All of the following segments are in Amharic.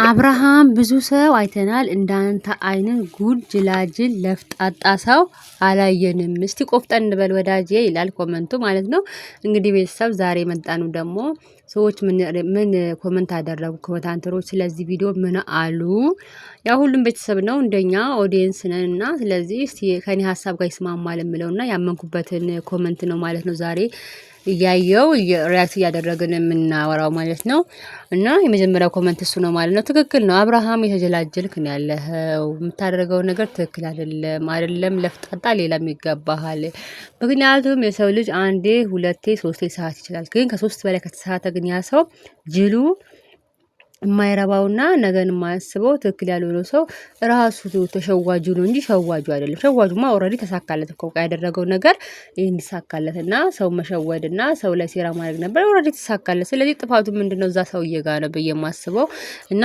አብርሃም ብዙ ሰው አይተናል እንዳንተ አይንን ጉድ ጅላጅል ለፍጣጣ ሰው አላየንም። እስቲ ቆፍጠን እንበል ወዳጄ ይላል ኮመንቱ ማለት ነው። እንግዲህ ቤተሰብ ዛሬ መጣኑ ደግሞ ሰዎች ምን ኮመንት አደረጉ ኮመንታተሮች ስለዚህ ቪዲዮ ምን አሉ? ያ ሁሉም ቤተሰብ ነው እንደኛ ኦዲየንስ ነን እና ስለዚህ እስቲ ከኔ ሀሳብ ጋር ይስማማል የምለውና ያመንኩበትን ኮመንት ነው ማለት ነው ዛሬ እያየው ሪያክት እያደረግን የምናወራው ማለት ነው። እና የመጀመሪያው ኮመንት እሱ ነው ማለት ነው። ትክክል ነው አብርሃም የተጀላጀልክ ነው ያለኸው የምታደርገው ነገር ትክክል አይደለም ለፍጣጣ ሌላም ይገባሃል። ምክንያቱም የሰው ልጅ አንዴ ሁለቴ ሶስቴ ሰዓት ይችላል ግን ከሶስት በላይ ከተሳሳተ ግን ያ ሰው ጅሉ የማይረባውና ነገን የማያስበው ትክክል ያልሆነው ሰው ራሱ ተሸዋጁ ነው እንጂ ሸዋጁ አይደለም። ሸዋጁማ ኦልሬዲ ተሳካለት እኮ ያደረገው ነገር ይሄ እንዲሳካለት እና ሰው መሸወድ እና ሰው ላይ ሴራ ማድረግ ነበር ኦልሬዲ ተሳካለት። ስለዚህ ጥፋቱ ምንድነው? እዛ ሰውዬ ጋር ነው ብዬ የማስበው እና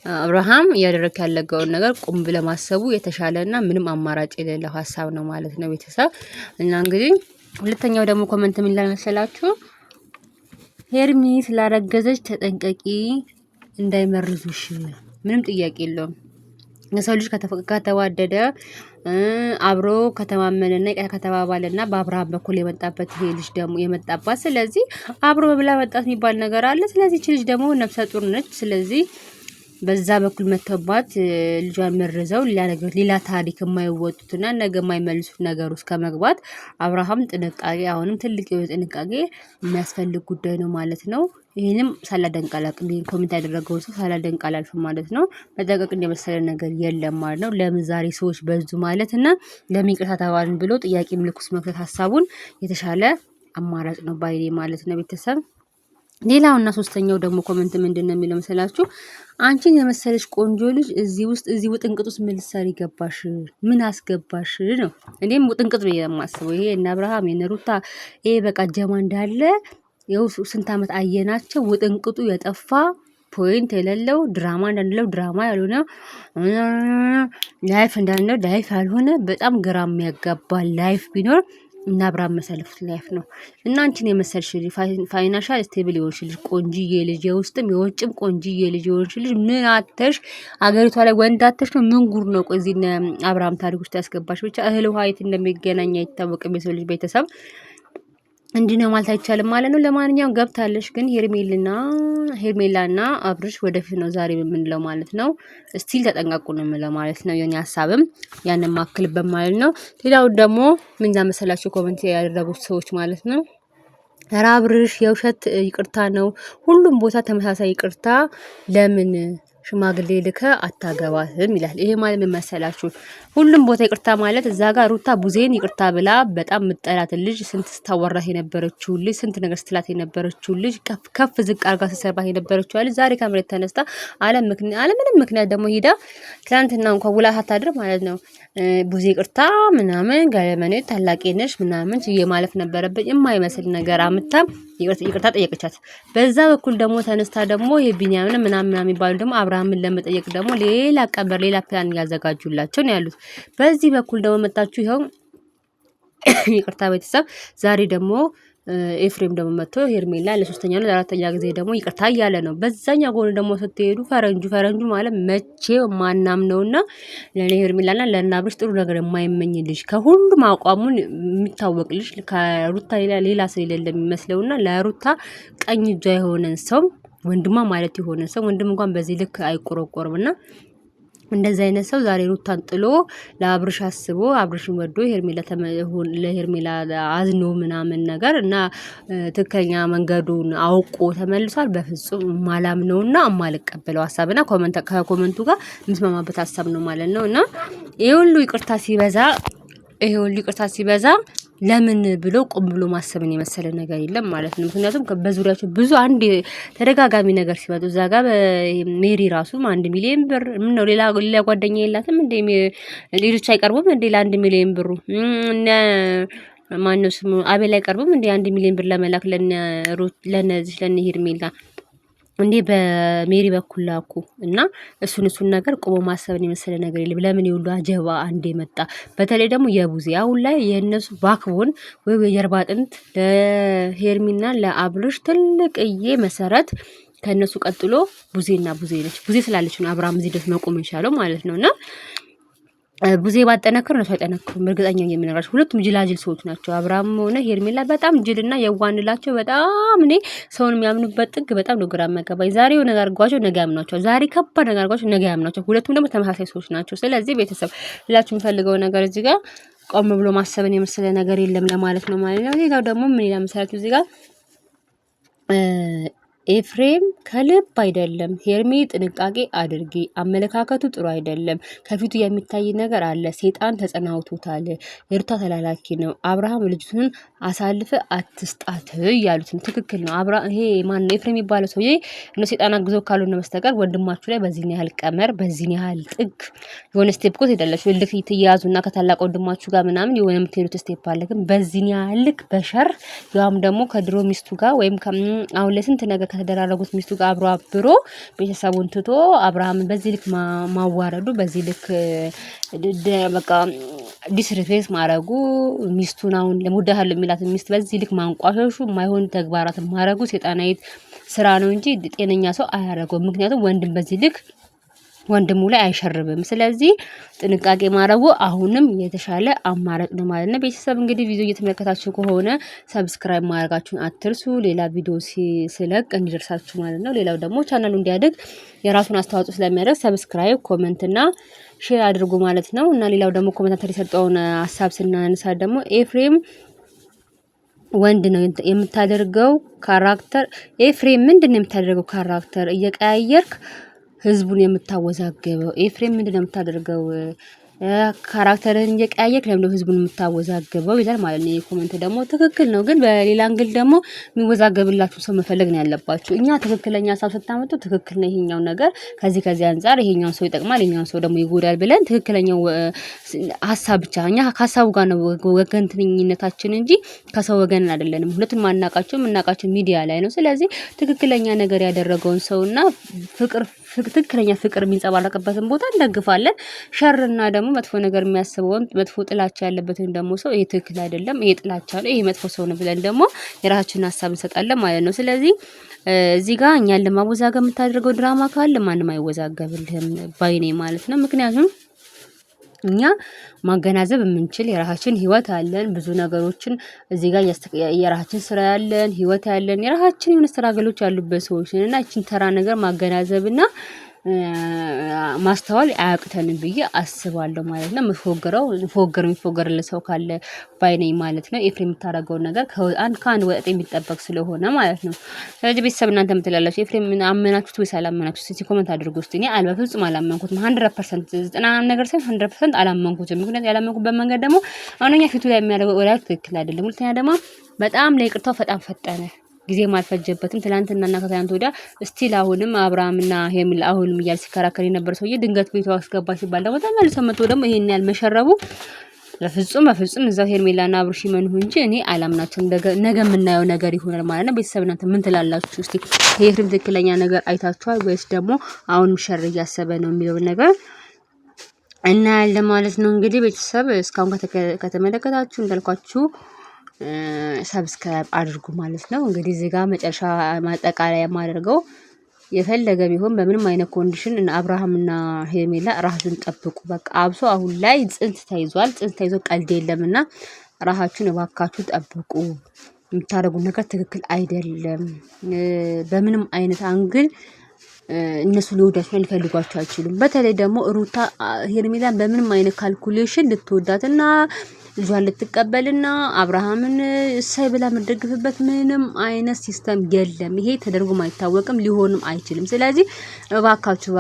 አብርሃም እያደረክ ያለገውን ነገር ቁም ብለህ ማሰቡ የተሻለና ምንም አማራጭ የሌለው ሀሳብ ነው ማለት ነው ቤተሰብ። እና እንግዲህ ሁለተኛው ደግሞ ኮመንት ምን ላይ መሰላችሁ? ሄርሚ ስላረገዘች ተጠንቀቂ እንዳይመርዙሽ ምንም ጥያቄ የለውም። የሰው ልጅ ከተዋደደ አብሮ ከተማመነና ከተባባለና በአብርሃም በኩል የመጣበት ይሄ ልጅ ደግሞ የመጣባት ስለዚህ አብሮ በብላ መጣት የሚባል ነገር አለ። ስለዚህ እቺ ልጅ ደግሞ ነፍሰ ጡር ነች። ስለዚህ በዛ በኩል መተባት ልጇን መርዘው ሌላ ታሪክ የማይወጡትና ነገ የማይመልሱት ነገር ውስጥ ከመግባት አብርሃም ጥንቃቄ አሁንም ትልቅ የሆነ ጥንቃቄ የሚያስፈልግ ጉዳይ ነው ማለት ነው። ይሄንም ሳላደንቅ አላልፍም። ይሄን ኮሜንት ያደረገው ሰው ሳላደንቅ አላልፍም ማለት ነው። መጠንቀቅ እንደመሰለ ነገር የለም ማለት ነው። ለምን ዛሬ ሰዎች በዙ ማለት እና ለምን ይቅርታ ተባልን ብሎ ጥያቄ ምልክት ውስጥ መክተት ሀሳቡን የተሻለ አማራጭ ነው ባይኔ ማለት ነው ቤተሰብ። ሌላውና ሶስተኛው ደግሞ ኮመንት ምንድነው የሚለው መሰላችሁ? አንቺን የመሰለሽ ቆንጆ ልጅ እዚህ ውጥንቅጥ ውስጥ ምን ልትሰሪ ገባሽ? ምን አስገባሽ ነው። እኔም ውጥንቅጥ ነው የማስበው። ይሄ እነ አብርሃም የነ ሩታ ይሄ በቃ ጀማ እንዳለ ይኸው ስንት ዓመት አየናቸው። ውጥንቅጡ የጠፋ ፖይንት የሌለው ድራማ እንዳንለው ድራማ ያልሆነ ላይፍ እንዳንለው ላይፍ ያልሆነ በጣም ግራ የሚያጋባ ላይፍ ቢኖር እና አብርሃም መሰለፉት ላይፍ ነው። እና አንቺን የመሰልሽ ፋይናንሻል ስቴብል የሆንሽ ልጅ ቆንጂዬ ልጅ የውስጥም የውጭም ቆንጂዬ ልጅ የሆንሽ ልጅ ምን አተሽ አገሪቷ ላይ ወንድ አተሽ ነው? ምን ጉር ነው? ቆይ እዚህ አብርሃም ታሪክ ውስጥ ያስገባሽ ብቻ እህል ውሃ የት እንደሚገናኝ አይታወቅም። የሰው ልጅ ቤተሰብ እንዲህ ነው ማለት አይቻልም ማለት ነው። ለማንኛውም ገብታለሽ ግን ሄርሜላና አብርሽ ወደፊት ነው ዛሬ የምንለው ማለት ነው። ስቲል ተጠንቀቁ ነው የምለው ማለት ነው። የኔ ሀሳብም ያንን ማክልበት ማለት ነው። ሌላው ደግሞ ምን መሰላችሁ ኮሜንት ያደረጉት ሰዎች ማለት ነው። ኧረ አብርሽ የውሸት ይቅርታ ነው ሁሉም ቦታ ተመሳሳይ ይቅርታ ለምን ሽማግሌ ልከ አታገባትም ይላል። ይሄ ማለት ምን መሰላችሁ? ሁሉም ቦታ ይቅርታ ማለት እዛ ጋር ሩታ ቡዜን ይቅርታ ብላ በጣም ምጠላትን ልጅ ስንት ስታወራት የነበረችው ልጅ ስንት ነገር ስትላት የነበረችው ልጅ ከፍ ዝቅ አርጋ ስትሰርባት የነበረችው ልጅ ዛሬ ከመሬት ተነስታ አለምንም ምክንያት ደግሞ ሄዳ ትናንትና እንኳን ውላ ሳታድር ማለት ነው ቡዜ ይቅርታ ምናምን ገለመኔ ታላቄ ነሽ ምናምን ችዬ ማለፍ ነበረብኝ የማይመስል ነገር አምታ ይቅርታ ጠየቀቻት። በዛ በኩል ደግሞ ተነስታ ደግሞ የቢኒያምን ምናምን የሚባሉ ደግሞ አብርሃምን ለመጠየቅ ደግሞ ሌላ ቀበር ሌላ ፕላን እያዘጋጁላቸው ነው ያሉት። በዚህ በኩል ደግሞ መጣችሁ ይኸው ይቅርታ ቤተሰብ ዛሬ ደግሞ ኤፍሬም ደግሞ መጥቶ ሄርሜላ ለሶስተኛ ነው ለአራተኛ ጊዜ ደግሞ ይቅርታ እያለ ነው። በዛኛው ጎን ደግሞ ስትሄዱ ፈረንጁ ማለት መቼ ማናም ነውና ለኔ ሄርሜላና ለአብርሽ ጥሩ ነገር የማይመኝ ልጅ ከሁሉም አቋሙን የሚታወቅ ልጅ ከሩታ ሌላ ሰው የሌለ የሚመስለውና ለሩታ ቀኝ እጇ የሆነን ሰው ወንድማ ማለት የሆነ ሰው ወንድም እንኳን በዚህ ልክ አይቆረቆርምና እንደዚህ አይነት ሰው ዛሬ ሩታን ጥሎ ለአብርሽ አስቦ አብርሽን ወዶ ለሄርሜላ አዝኖ ምናምን ነገር እና ትክክለኛ መንገዱን አውቆ ተመልሷል። በፍጹም ማላምነውና አማልቀበለው ሀሳብና ከኮመንቱ ጋር የምስማማበት ሀሳብ ነው ማለት ነው። እና ይሄ ሁሉ ይቅርታ ሲበዛ ለምን ብሎ ቆም ብሎ ማሰብን የመሰለ ነገር የለም ማለት ነው። ምክንያቱም በዙሪያቸው ብዙ አንድ ተደጋጋሚ ነገር ሲመጡ እዛ ጋር ሜሪ ራሱ 1 ሚሊዮን ብር ምን ነው ሌላ ጓደኛ የላትም እንዴ? ሌሎች አይቀርቡም እንዴ ለ1 ሚሊዮን ብሩ? እነ ማነው ስሙ አቤል አይቀርቡም እንዴ 1 ሚሊዮን ብር ለመላክ ለነዚህ ሄርሜላ እንዴ በሜሪ በኩል ላኩ እና እሱን ነገር ቆሞ ማሰብን የመሰለ ነገር የለም። ለምን ይውሉ አጀባ አንዴ መጣ። በተለይ ደግሞ የቡዜ አሁን ላይ የነሱ ባክቦን ወይ የጀርባ አጥንት ለሄርሚና ለአብርሽ ትልቅዬ መሰረት ከነሱ ቀጥሎ ቡዜ ነች። ቡዜ ስላለች ነው አብርሃም እዚህ ድረስ መቆም የቻለው ማለት ነውና ቡዜ ባጠነክር ነው ሳይጠነክሩም እርግጠኛ ነኝ የምነግራችሁ። ሁለቱም ጅላጅል ሰዎች ናቸው። አብርሃም ሆነ ሄርሜላ በጣም ጅልና የዋንላቸው በጣም እኔ ሰውን የሚያምኑበት ጥግ በጣም ነው ግራ የሚያጋባኝ። ዛሬው ነገር አድርጓቸው ነገ ያምኗቸው፣ ዛሬ ከባድ ነገር አድርጓቸው ነገ ያምኗቸው። ሁለቱም ደግሞ ተመሳሳይ ሰዎች ናቸው። ስለዚህ ቤተሰብ ላችሁ የምፈልገው ነገር እዚህ ጋር ቆም ብሎ ማሰብን የመሰለ ነገር የለም ለማለት ነው ማለት ነው። ሌላው ደግሞ ምን ይላል መሰላችሁ እዚህ ጋር ኤፍሬም ከልብ አይደለም። ሄርሜ ጥንቃቄ አድርጊ፣ አመለካከቱ ጥሩ አይደለም። ከፊቱ የሚታይ ነገር አለ። ሴጣን ተጸናውቶታል። የሩታ ተላላኪ ነው። አብርሃም ልጅቱን አሳልፈ አትስጣት እያሉትን ትክክል ነው። ይሄ ማን ነው ኤፍሬም የሚባለው ሰውዬ ነው ሴጣን አግዞ ካልሆነ በስተቀር ወንድማችሁ ላይ በዚህን ያህል ቀመር በዚህን ያህል ጥግ የሆነ ስቴፕ ኮት ሄዳላችሁ ልክ ትያዙና ከታላቅ ወንድማችሁ ጋር ምናምን የሆነ የምትሄዱት ስቴፕ አለ። ግን በዚህን ያህል ልክ በሸር ያውም ደግሞ ከድሮ ሚስቱ ጋር ወይም አሁን ለስንት ነገር ከተደራረጉት ሚስቱ ጋር አብሮ ቤተሰቡን ትቶ አብርሃምን በዚህ ልክ ማዋረዱ በዚህ ልክ በቃ ዲስሪስፔክት ማድረጉ ሚስቱን አሁን ለሙዳሃል የሚላት ሚስት በዚህ ልክ ማንቋሸሹ የማይሆን ተግባራትን ማድረጉ ሴጣናዊት ስራ ነው እንጂ ጤነኛ ሰው አያደርገውም። ምክንያቱም ወንድም በዚህ ልክ ወንድሙ ላይ አይሸርብም። ስለዚህ ጥንቃቄ ማድረጉ አሁንም የተሻለ አማራጭ ነው ማለት ነው። ቤተሰብ እንግዲህ ቪዲዮ እየተመለከታችሁ ከሆነ ሰብስክራይብ ማድረጋችሁን አትርሱ፣ ሌላ ቪዲዮ ሲለቅ እንዲደርሳችሁ ማለት ነው። ሌላው ደግሞ ቻናሉ እንዲያድግ የራሱን አስተዋጽኦ ስለሚያደርግ ሰብስክራይብ፣ ኮሜንት እና ሼር አድርጉ ማለት ነው። እና ሌላው ደግሞ ኮሜንታተር የሰጠውን ሀሳብ ስናነሳ ደግሞ ኤፍሬም ወንድ ነው የምታደርገው ካራክተር ኤፍሬም ምንድነው የምታደርገው ካራክተር እየቀያየርክ ህዝቡን የምታወዛገበው ኤፍሬም ምንድነው የምታደርገው ካራክተርን እየቀያየርክ ለምን ህዝቡን የምታወዛገበው ይላል ማለት ነው። የኮሜንት ደግሞ ትክክል ነው፣ ግን በሌላ አንግል ደግሞ የሚወዛገብላችሁ ሰው መፈለግ ነው ያለባችሁ። እኛ ትክክለኛ ሀሳብ ስታመጡ ትክክል ነው ይሄኛው ነገር ከዚህ አንፃር ይሄኛው ሰው ይጠቅማል ይሄኛው ሰው ደግሞ ይጎዳል ብለን ትክክለኛው ሀሳብ ብቻ እኛ ከሀሳቡ ጋር ነው ወገንተኝነታችን እንጂ ከሰው ወገን አይደለንም። ሁለቱን ማናቃቸው የምናቃቸው ሚዲያ ላይ ነው። ስለዚህ ትክክለኛ ነገር ያደረገውን ሰውና ትክክለኛ ፍቅር የሚንጸባረቅበትን ቦታ እንደግፋለን። ሸርና ደግሞ መጥፎ ነገር የሚያስበውን መጥፎ ጥላቻ ያለበትን ደግሞ ሰው ይሄ ትክክል አይደለም፣ ይሄ ጥላቻ ነው፣ ይሄ መጥፎ ሰው ነው ብለን ደግሞ የራሳችንን ሀሳብ እንሰጣለን ማለት ነው። ስለዚህ እዚህ ጋር እኛን ለማወዛገብ የምታደርገው ድራማ ካለ ማንም አይወዛገብልህም ባይኔ ማለት ነው። ምክንያቱም እኛ ማገናዘብ የምንችል የራሳችን ህይወት አለን። ብዙ ነገሮችን እዚህ ጋር የራሳችን ስራ ያለን ህይወት ያለን የራሳችን የሆነ ስትራግሎች ያሉበት ሰዎች ነን እና እቺን ተራ ነገር ማገናዘብና ማስተዋል አያቅተንም ብዬ አስባለሁ ማለት ነው። የሚፎገርለት ሰው ካለ ባይነኝ ማለት ነው። ኤፍሬም የምታደርገው ነገር ከአንድ ወጥ የሚጠበቅ ስለሆነ ማለት ነው። ስለዚህ ቤተሰብ እናንተ የምትላላችሁ ኤፍሬም አመናችሁት ወይስ አላመናችሁት? እስቲ ኮሜንት አድርጉ። እስቲ እኔ በፍጹም አላመንኩትም። 100% 90 ነገር ሳይሆን 100% አላመንኩትም። ምክንያቱም ያላመንኩበት መንገድ ደግሞ አንደኛ ፊቱ ላይ የሚያደርገው ወላጅ ትክክል አይደለም። ሁለተኛ ደግሞ በጣም ለይቅርታው በጣም ፈጠነ። ጊዜ ማልፈጀበትም ትላንትናና ከትላንት ወዲያ ስቲል አሁንም አብርሃምና ሄርሜላ አሁንም እያል ሲከራከር የነበር ሰውዬ ድንገት ቤቷ አስገባ ሲባል ደግሞ ተመልሶ መጥቶ ደግሞ ይሄን ያህል መሸረቡ በፍጹም እዛው ሄርሜላና አብርሽ ይመኑ እንጂ እኔ አላምናቸውም። ነገ የምናየው ነገር ይሆናል ማለት ነው። ቤተሰብ እናንተ ምን ትላላችሁ? እስቲ የኤፍሬም ትክክለኛ ነገር አይታችኋል ወይስ ደግሞ አሁንም ሸር እያሰበ ነው የሚለው ነገር እናያለን ማለት ነው። እንግዲህ ቤተሰብ እስካሁን ከተመለከታችሁ እንዳልኳችሁ ሰብስክራይብ አድርጉ ማለት ነው። እንግዲህ እዚህ ጋር መጨረሻ ማጠቃለያ የማደርገው የፈለገ ቢሆን በምንም አይነት ኮንዲሽን እና አብርሃምና ሄርሜላ ራሳችሁን ጠብቁ። በቃ አብሶ አሁን ላይ ጽንስ ተይዞ ቀልድ የለምና ራሳችሁን እባካችሁ ጠብቁ። የምታደርጉት ነገር ትክክል አይደለም። በምንም አይነት አንግል እነሱ ሊወዳቸው ሊፈልጓቸው አይችሉም። በተለይ ደግሞ ሩታ ሄርሜላን በምንም አይነት ካልኩሌሽን ልትወዳትና ልጇን ልትቀበልና አብርሃምን እሰይ ብላ የምትደግፍበት ምንም አይነት ሲስተም የለም። ይሄ ተደርጎም አይታወቅም ሊሆንም አይችልም። ስለዚህ እባካችሁ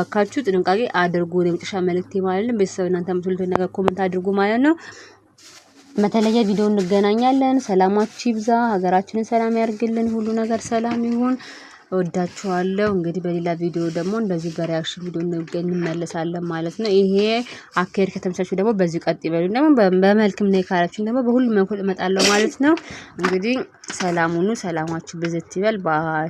ጥንቃቄ አድርጉ። የመጨረሻ መልእክቴ ማለት ነው። ቤተሰብ እናንተ የምትሉትን ነገር ኮሜንት አድርጉ ማለት ነው። በተለየ ቪዲዮ እንገናኛለን። ሰላማችሁ ይብዛ። ሀገራችንን ሰላም ያርግልን። ሁሉ ነገር ሰላም ይሁን። እወዳችኋለሁ። እንግዲህ በሌላ ቪዲዮ ደግሞ እንደዚህ በሪአክሽን ቪዲዮ እንመለሳለን ማለት ነው። ይሄ አካሄድ ከተመቻችሁ ደግሞ በዚህ ቀጥ ይበሉ። ደግሞ በመልክም ነው ካላችሁ ደግሞ በሁሉም መልኩ እመጣለሁ ማለት ነው። እንግዲህ ሰላም ሁኑ። ሰላማችሁ ብዝት ይበል። ባይ